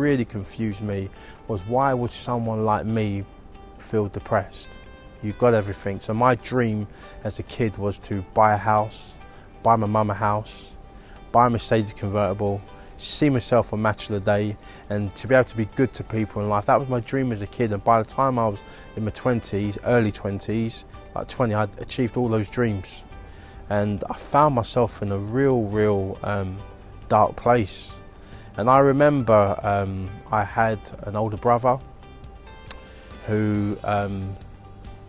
really confused me was, why would someone like me feel depressed? You've got everything. So my dream as a kid was to buy a house, buy my mum a house, buy a Mercedes convertible, see myself on Match of the Day, and to be able to be good to people in life. That was my dream as a kid, and by the time I was in my 20s, early 20s, like 20, I'd achieved all those dreams. And I found myself in a real dark place. And I remember I had an older brother who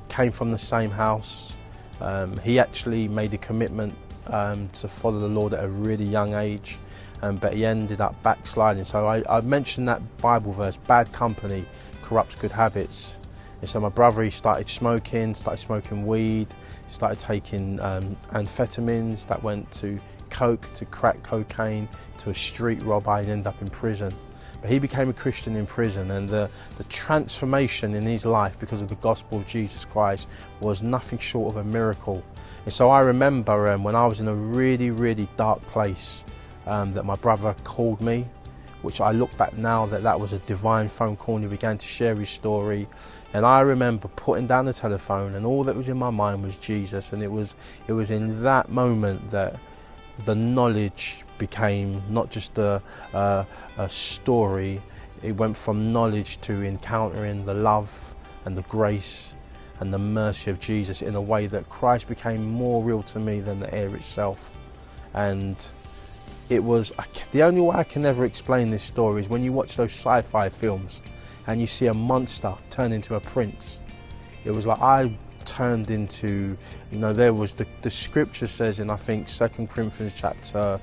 came from the same house. He actually made a commitment to follow the Lord at a really young age, but he ended up backsliding. So I mentioned that Bible verse, bad company corrupts good habits. And so my brother, he started smoking weed, started taking amphetamines that went to coke, to crack cocaine, to a street robber, and ended up in prison. But he became a Christian in prison, and the transformation in his life because of the gospel of Jesus Christ was nothing short of a miracle. And so I remember when I was in a really dark place, that my brother called me, which I look back now that was a divine phone call, and he began to share his story. And I remember putting down the telephone, and all that was in my mind was Jesus. And it was in that moment that the knowledge became not just a story. It went from knowledge to encountering the love and the grace and the mercy of Jesus in a way that Christ became more real to me than the air itself. And it was, the only way I can ever explain this story is when you watch those sci-fi films and you see a monster turn into a prince. It was like I turned into, there was the scripture says in, I think, 2 Corinthians chapter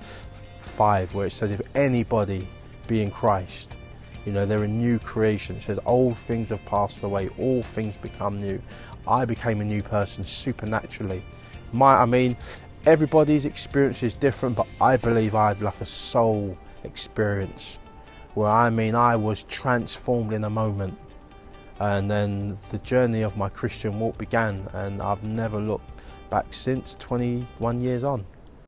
5, where it says, if anybody be in Christ, they're a new creation. It says old things have passed away, all things become new. I became a new person supernaturally. Everybody's experience is different, but I believe I had like a soul experience where I was transformed in a moment. And then the journey of my Christian walk began, and I've never looked back since, 21 years on.